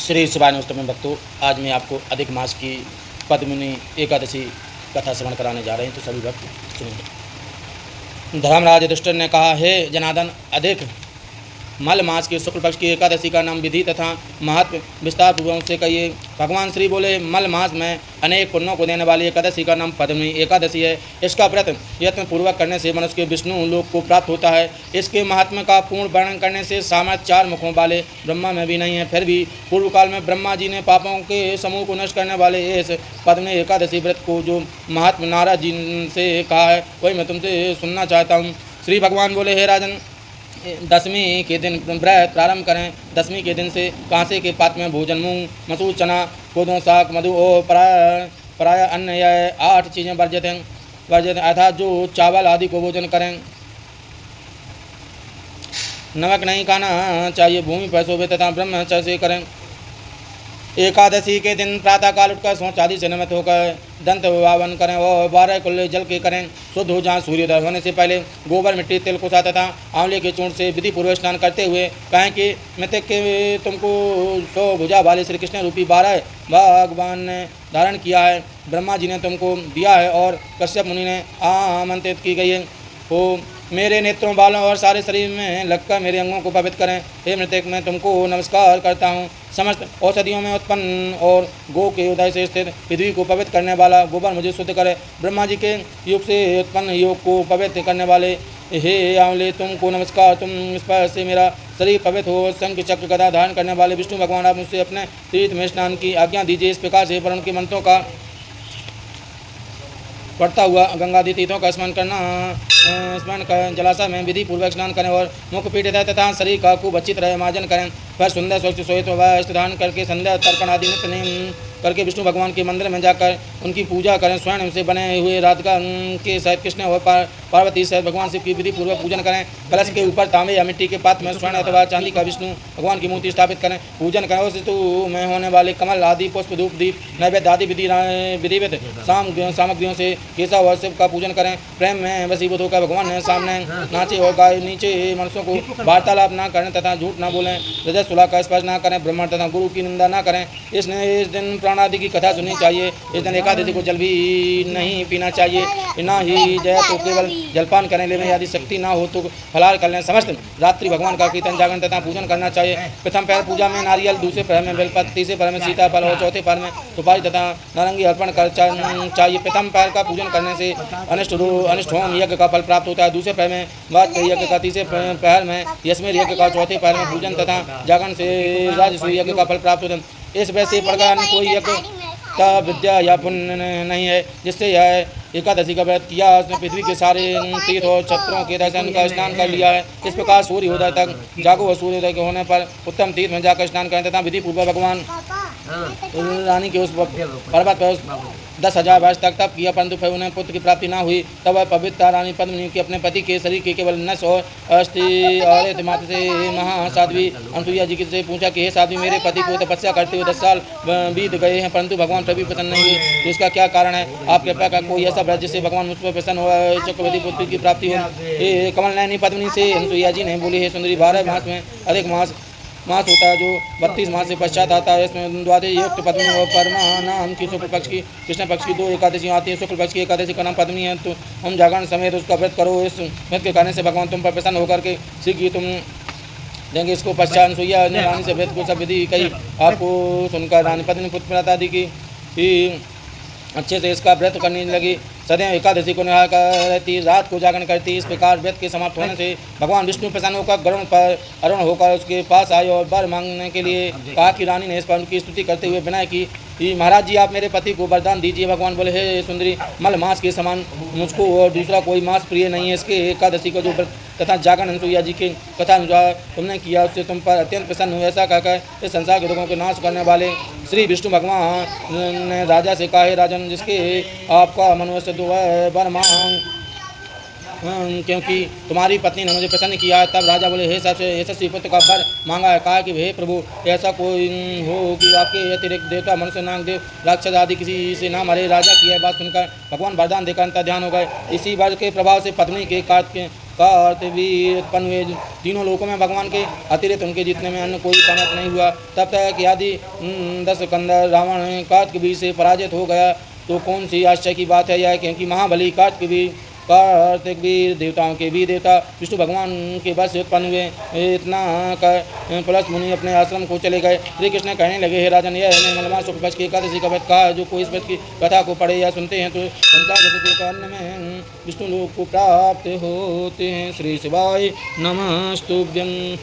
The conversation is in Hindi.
श्री शिवानुष्टमी भक्तों, आज मैं आपको अधिक मास की पद्मिनी एकादशी कथा श्रवण कराने जा रहे हैं, तो सभी भक्त सुनिए। धर्मराज युधिष्ठिर ने कहा, हे जनार्दन, अधिक मल मास के शुक्ल पक्ष की एकादशी का नाम विधि तथा महत्व विस्तार पूर्वक से कहिए। भगवान श्री बोले, मल मास में अनेक पुण्यों को देने वाली एकादशी का नाम पद्मिनी एकादशी है। इसका व्रत यत्न पूर्वक करने से मनुष्य के विष्णु लोक को प्राप्त होता है। इसके महात्म्य का पूर्ण वर्णन करने से सामर्थ्य चार मुखों वाले ब्रह्मा में भी नहीं है। फिर भी पूर्व काल में ब्रह्मा जी ने पापों के समूह को नष्ट करने वाले इस पद्मिनी एकादशी व्रत को जो महात्मा नारद जी से कहा है, वही मैं तुमसे सुनना चाहता हूँ। श्री भगवान बोले, हे राजन, दशमी के दिन व्रत प्रारंभ करें। दशमी के दिन से कांसे के पात्र में भोजन मूंग, मसूर, चना, कोदों, साग, मधु और प्राय अन्य यह 8 चीज़ें वर्जित हैं, अर्थात जो चावल आदि को भोजन करें। नमक नहीं खाना चाहिए। भूमि पर सोवे तथा ब्रह्मचर्य करें। एकादशी के दिन प्रातःकाल उठकर शौच आदि से निमित्त होकर दंत वावन करें और 12 कुल्ले जल के करें। शुद्ध हो जाएं। सूर्योदय होने से पहले गोबर, मिट्टी, तिल, कुसा तथा आंवले के चूर्ण से विधि पूर्वक स्नान करते हुए कहें कि मृतक के तुमको 100 भुजा वाले श्री कृष्ण रूपी 12 भगवान ने धारण किया है, ब्रह्मा जी ने तुमको दिया है और कश्यप मुनि ने आमंत्रित की गई है। हो मेरे नेत्रों, बालों और सारे शरीर में लगकर मेरे अंगों को पवित्र करें। हे मृतक, मैं तुमको नमस्कार करता हूँ। समस्त औषधियों में उत्पन्न और गो के उदय से स्थित पृथ्वी को पवित्र करने वाला गोबर मुझे शुद्ध करे। ब्रह्मा जी के युग से उत्पन्न योग को पवित्र करने वाले हे आंवले, तुमको नमस्कार। तुम स्पर्श से मेरा शरीर पवित्र हो। शंख चक्र गदा धारण करने वाले विष्णु भगवान, आप मुझसे अपने तीर्थ में स्नान की आज्ञा दीजिए। इस प्रकार से वरुण के मंत्रों का पढ़ता हुआ गंगादि तीर्थों का स्मरण कर जलाशय में विधि पूर्वक स्नान करें और मुख पीठ तथा शरीर का खूब अच्छी तरह मार्जन करें। फिर सुंदर स्वच्छ सोहित वस्त्र धारण करके संध्या तर्पण आदि नित्य नियम करके विष्णु भगवान के मंदिर में जाकर उनकी पूजा करें। स्वर्ण से बने हुए राधिका के सहित कृष्ण और पार्वती सहित भगवान शिव की विधि पूर्वक पूजन करें। कलश के ऊपर तांबे या मिट्टी के पात्र में स्वर्ण अथवा चांदी का विष्णु भगवान की मूर्ति स्थापित करें, पूजन करें। उस ऋतु में होने वाले कमल आदि पुष्प, धूप, दीप, नैवेद्य आदि विधिवत सामग्रियों से केशव और शिव का पूजन करें। प्रेम में वशीभूत होकर भगवान ने सामने नाचे और गाय नीचे मनुष्यों को वार्तालाप न करें तथा झूठ न बोलें, रजत सुलह का स्पर्श न करें, ब्राह्मण तथा गुरु की निंदा न करें। इस दिन प्राण आदि की कथा सुननी चाहिए। इस दिन एकादशी को जल भी नहीं पीना चाहिए। ना ही जय तो केवल जलपान करने लेने यदि शक्ति ना हो तो फलाहार कर लें। समस्त रात्रि भगवान का कीर्तन, जागरण तथा पूजन करना चाहिए। प्रथम पहर पूजा में नारियल, दूसरे पहर में बेलपत्र, तीसरे पहर में सीताफल और चौथे पहर में सुपारी तथा नारंगी अर्पण कर चाहिए। प्रथम पहर का पूजन करने से अनिष्ट होम यज्ञ का फल प्राप्त होता है। दूसरे पहर में वाजपेयी यज्ञ का, तीसरे पहर में यशमेर यज्ञ का, चौथे पहर में पूजन तथा जागरण से राजसूय यज्ञ का फल प्राप्त होता है। इस वैसे प्रकार कोई यज्ञ का विद्या या पुण्य नहीं है जिससे यह एकादशी का व्रत किया। उसने पृथ्वी के सारे तीर्थ और छत्रों के दर्शन का स्नान कर लिया है। इस प्रकार सूर्योदय तक जागो और सूर्योदय के होने पर उत्तम तीर्थ में जाकर स्नान करें तथा विधि पूर्वक भगवान रानी के उस पर्वत पर 10,000 वर्ष तक तप किया, परंतु फिर उन्हें पुत्र की प्राप्ति न हुई। तब वह पवित्र रानी पद्मिनी के अपने पति के शरीर के केवल नस और अस्थि और मात्र से महासाध्वी अनसुईया जी से पूछा कि हे साध्वी, मेरे पति को तपस्या करते हुए 10 साल बीत गए हैं, परंतु भगवान कभी प्रसन्न नहीं हुए, तो इसका क्या कारण है? आप कृपया कर कोई ऐसा व्रत जिससे भगवान मुझ पर प्रसन्न हो, चक्रवर्ती पुत्र की प्राप्ति हो। कमल नयनी पद्मिनी से अनसुईया जी ने बोली, हे सुंदरी, 12 मास में अधिक मास होता है जो 32 मास से पश्चात आता है। इसमें द्वादश युक्त पद्मिनी और परमा नाम की शुक्ल पक्ष की, कृष्ण पक्ष की 2 एकादशी आती है। शुक्ल पक्ष की एकादशी का नाम पद्मिनी है। तो हम जागरण समेत उसका व्रत करो। इस व्रत के करने से भगवान तुम पर प्रसन्न होकर के शीघ्र तुम देंगे। इसको पश्चात अनसुईया ने रानी से व्रत को सब विधि कही। आपको सुनकर रानी पद्मिनी पुत्र आदि की अच्छे से इसका व्रत करने लगी। सदैव एकादशी को निहार करती, रात को जागरण करती। इस प्रकार व्रत के समाप्त होने से भगवान विष्णु प्रसन्न होकर गरुड़ पर अरुण होकर उसके पास आए और वर मांगने के लिए कहा कि रानी ने इस पर उनकी स्तुति करते हुए विनय की, महाराज जी, आप मेरे पति को वरदान दीजिए। भगवान बोले, हे सुंदरी, मल मास के समान मुझको और दूसरा कोई मास प्रिय नहीं है। इसके एकादशी को जो व्रत तथा जागरण अनसुईया जी की कथा अनुसार तुमने किया, उससे तुम पर अत्यंत प्रसन्न हुए। ऐसा कहकर इस संसार के दुखों को नाश करने वाले श्री विष्णु भगवान ने राजा से कहा, हे राजन, जिसके आपका मनुष्य वर मांग, क्योंकि तुम्हारी पत्नी ने मुझे प्रसन्न किया। तब राजा बोले, हे सबसे यशस्वी पुत्र का वर मांगा है। कहा कि हे प्रभु, ऐसा कोई हो कि आपके अतिरिक्त देवता, मनुष्य, नाग, देव, राक्षस आदि किसी से ना मरे। राजा की यह बात सुनकर भगवान वरदान देकर अंतर ध्यान हो गए। इसी वर के प्रभाव से पत्नी के कार्तवीर उत्पन्न हुए। तीनों लोकों में भगवान के अतिरिक्त उनके जीतने में अन्य कोई समर्थ नहीं हुआ। तब तक यदि 10 कंदर रावण कार्तवीर से पराजित हो गया तो कौन सी आश्चर्य की बात है यह, क्योंकि महाबली कार्तिकवीर देवताओं के भी देवता विष्णु भगवान के वश से उत्पन्न हुए। इतना कर पुलस्त मुनि अपने आश्रम को चले गए। श्री कृष्ण कहने लगे, हे राजन, यह निर्मलमा शुक्ल पक्ष की एकादशी का व्रत कहा है। जो कोई इस व्रत की कथा को पढ़े या सुनते हैं तो संसार जगत के अन्न में विष्णु लोक को प्राप्त होते हैं। श्री शिवाय नमस्तुभ्यं।